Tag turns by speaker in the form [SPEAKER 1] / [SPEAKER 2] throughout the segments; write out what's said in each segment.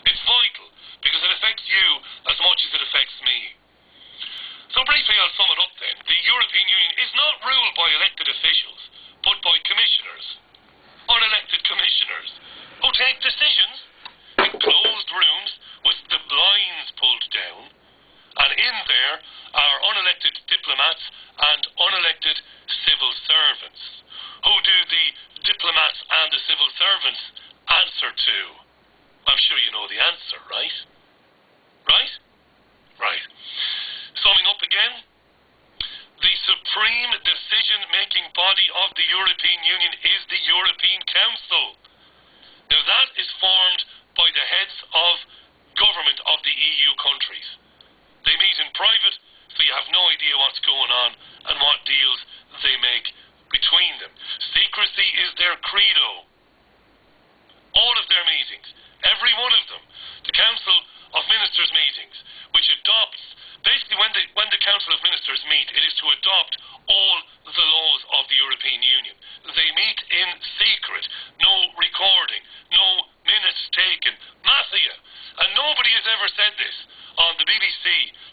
[SPEAKER 1] It's vital, because it affects you as much as it affects me. So briefly, I'll sum it up then. The European Union is not ruled by elected officials, but by commissioners, unelected commissioners, who take decisions in closed rooms with the blinds pulled down, and in there are unelected diplomats and unelected civil servants. Who do the diplomats and the civil servants answer to? I'm sure you know the answer, right? Right? Right. Summing up again, the supreme decision-making body of the European Union is the European Council. Now that is formed by the heads of government of the EU countries. They meet in private, so you have no idea what's going on and what deals they make between them. Secrecy is their credo. All of their meetings, every one of them, the Council of Ministers meetings, which adopts, basically when the Council of Ministers meet, it is to adopt all the laws of the European Union. They meet in secret, no recording, no minutes taken, mafia. And nobody has ever said this on the BBC,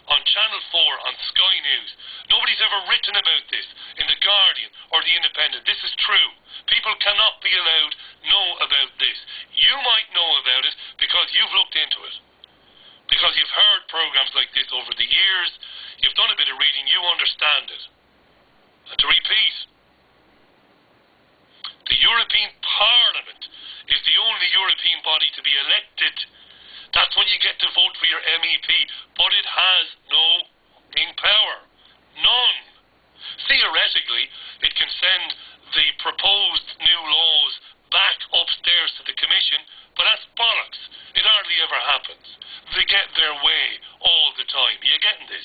[SPEAKER 1] on Channel 4, on Sky News. Nobody's ever written about this in The Guardian or The Independent. This is true. People cannot be allowed know about this. You might know about it because you've looked into it. Because you've heard programs like this over the years, you've done a bit of reading, you understand it. And to repeat, the European Parliament is the only European body to be elected. That's when you get to vote for your MEP, but it has no power. None. Theoretically, it can send the proposed new laws back upstairs to the Commission, but that's bollocks. It hardly ever happens. They get their way all the time. Are you getting this?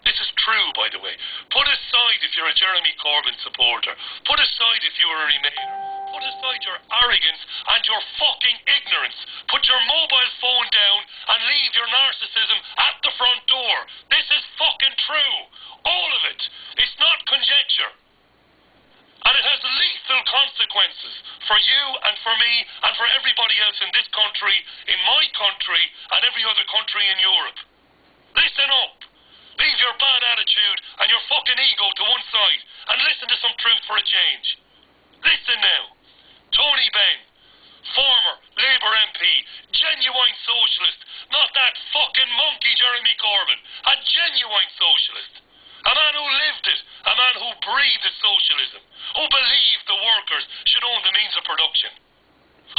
[SPEAKER 1] This is true, by the way. Put aside if you're a Jeremy Corbyn supporter. Put aside if you are a Remainer. Put aside your arrogance and your fucking ignorance. Put your mobile phone down and leave your narcissism at the front door. This is fucking true. All of it. It's not conjecture. And it has lethal consequences for you and for me and for everybody else in this country, in my country, and every other country in Europe. Listen up. Leave your bad attitude and your fucking ego to one side and listen to some truth for a change. Listen now. Tony Benn, former Labour MP, genuine socialist, not that fucking monkey Jeremy Corbyn, a genuine socialist. A man who lived it, a man who breathed socialism, who believed the workers should own the means of production,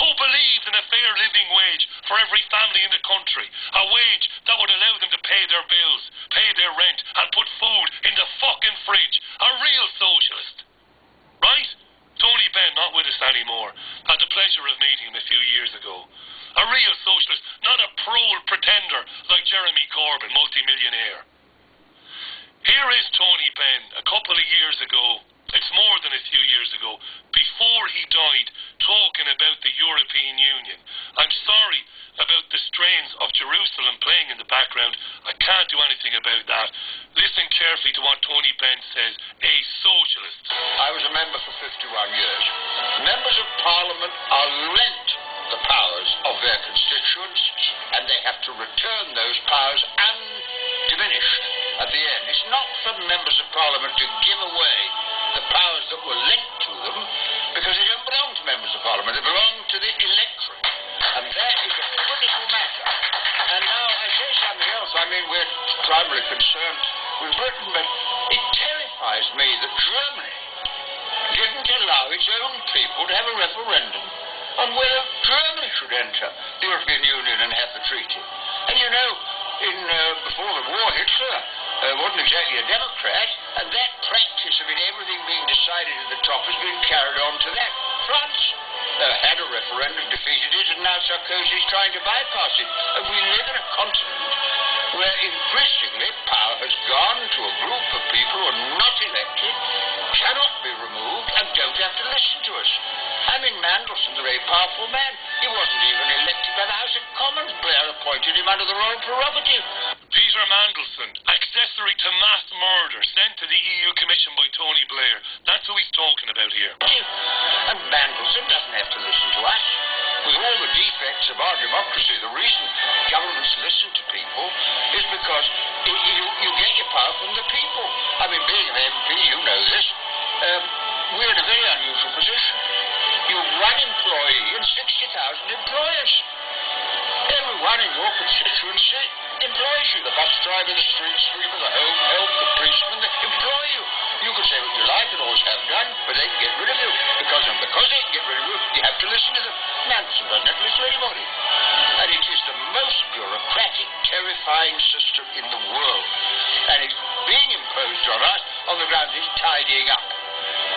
[SPEAKER 1] who believed in a fair living wage for every family in the country, a wage that would allow them to pay their bills, pay their rent, and put food in the fucking fridge. A real socialist. Right? Tony Benn, not with us anymore. Had the pleasure of meeting him a few years ago. A real socialist, not a prole pretender like Jeremy Corbyn, multi-millionaire. Here is Tony Benn, a couple of years ago, it's more than a few years ago, before he died, talking about the European Union. I'm sorry about the strains of Jerusalem playing in the background. I can't do anything about that. Listen carefully to what Tony Benn says, a socialist.
[SPEAKER 2] I was a member for 51 years. Members of Parliament are lent the powers of their constituents, and they have to return those powers undiminished at the end. It's not for members of Parliament to give away the powers that were lent to them, because they don't belong to members of Parliament. They belong to the electorate. And that is a critical matter. And now I say something else. I mean, we're primarily concerned with Britain, but it terrifies me that Germany didn't allow its own people to have a referendum on whether Germany should enter the European Union and have the treaty. And you know, before the war, Hitler wasn't exactly a Democrat, and that practice of everything being decided at the top has been carried on to that. France had a referendum, defeated it, and now Sarkozy is trying to bypass it. And we live in a continent where increasingly power has gone to a group of people who are not elected, cannot be removed, and don't have to listen to us. I mean, Mandelson's a very powerful man. He wasn't even elected by the House of Commons. Blair appointed him under the royal prerogative.
[SPEAKER 1] Peter Mandelson, accessory to mass murder, sent to the EU Commission by Tony Blair. That's who he's talking about here.
[SPEAKER 2] And Mandelson doesn't have to listen to us. with all the defects of our democracy, the reason governments listen to people is because you get your power from the people. I mean, being an MP, you know this, we're in a very unusual position. You're one employee and 60,000 employers. Everyone in your constituency employs you. The bus driver, the street sweeper, the home help, the policeman, they employ you. You can say what you like and always have done, but they can get rid of you. Because they can get rid of you, you have to listen to them. Manson doesn't have to listen to anybody. And it is the most bureaucratic, terrifying system in the world. And it's being imposed on us on the grounds it's tidying up.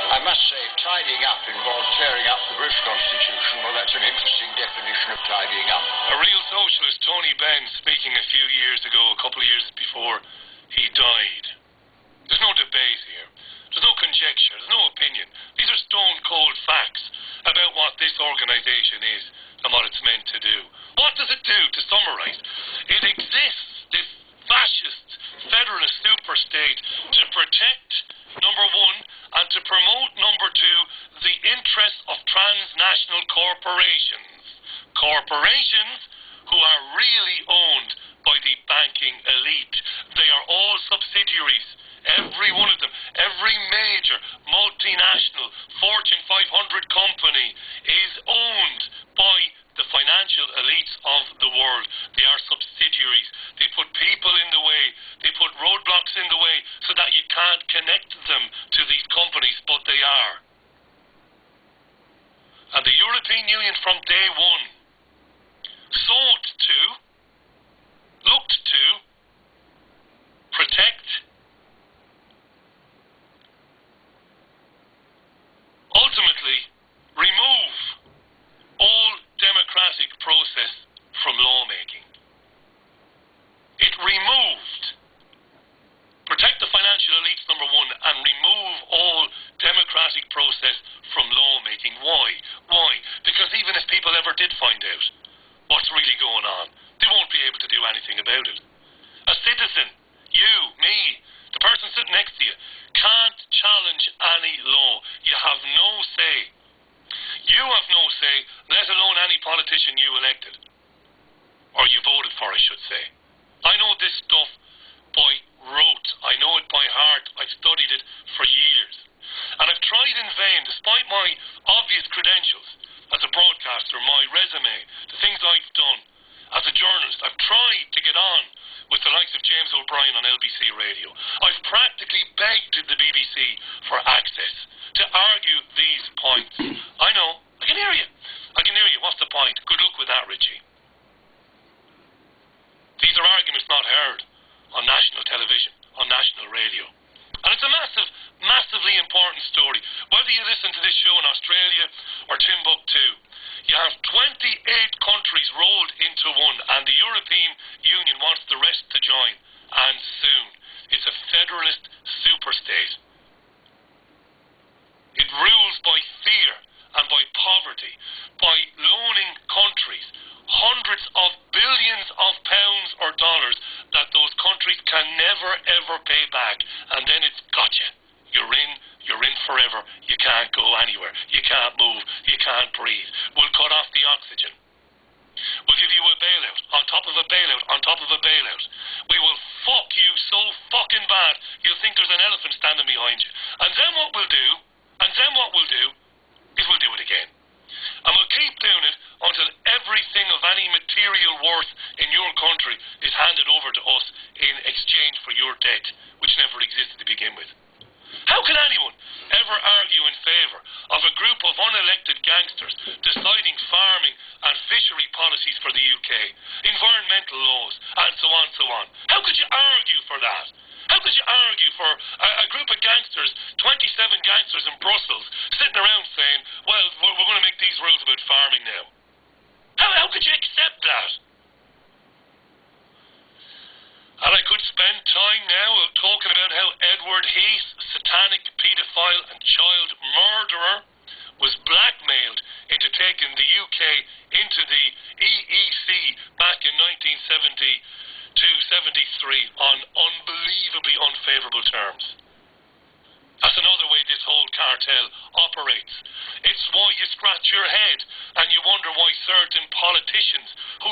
[SPEAKER 2] I must say, if tidying up involves tearing up the British Constitution, well, that's an interesting definition of tidying up.
[SPEAKER 1] A real socialist, Tony Benn, speaking a few years ago, a couple of years before he died. There's no debate here. There's no conjecture. There's no opinion. These are stone-cold facts about what this organisation is and what it's meant to do. What does it do, to summarise? It exists, this fascist federalist superstate, to protect, number one, and to promote, number two, the interests of transnational corporations. Corporations who are really owned by the banking elite. They are all subsidiaries. Every one of them, every major multinational Fortune 500 company is owned by the financial elites of the world. They are subsidiaries. They put people in the way. They put roadblocks in the way so that you can't connect them to these companies, but they are. And the European Union from day one sought to, looked to, protect, ultimately remove all democratic process from lawmaking. It removed, protect the financial elites, number one, and remove all democratic process from lawmaking. Why? Why? Because even if people ever did find out what's really going on, they won't be able to do anything about it. A citizen, you, me, the person sitting next to you, can't challenge any law. You have no say. You have no say, let alone any politician you elected. Or you voted for, I should say. I know this stuff by rote. I know it by heart. I've studied it for years. And I've tried in vain, despite my obvious credentials as a broadcaster, my resume, the things I've done as a journalist. I've tried to get on with the likes of James O'Brien on LBC Radio. I've practically begged the BBC for access to argue these points. I know. I can hear you. I can hear you. What's the point? Good luck with that, Richie. These are arguments not heard on national television, on national radio. And it's a massively important story. Whether you listen to this show in Australia or Timbuktu, you have 28 countries rolled into one, and the European Union wants the rest to join, and soon. It's a federalist superstate. It rules by fear and by poverty, by loaning countries hundreds of billions of pounds or dollars that those countries can never ever pay back, and then it's gotcha. You're in forever. You can't go anywhere. You can't move. You can't breathe. We'll cut off the oxygen. We'll give you a bailout, on top of a bailout, on top of a bailout. We will fuck you so fucking bad, you'll think there's an elephant standing behind you. And then what we'll do is we'll do it again. And we'll keep doing it until everything of any material worth in your country is handed over to us in exchange for your debt, which never existed to begin with. How can anyone ever argue in favour of a group of unelected gangsters deciding farming and fishery policies for the UK, environmental laws, and so on? How could you argue for that? How could you argue for a group of gangsters, 27 gangsters in Brussels, sitting around saying, well, we're going to make these rules about farming now? How could you accept that? And I could spend time now talking about how Edward Heath, satanic paedophile and child murderer, was blackmailed into taking the UK into the EEC back in 1972-73 on unbelievably unfavourable terms. That's another way this whole cartel operates. It's why you scratch your head and you wonder why certain politicians who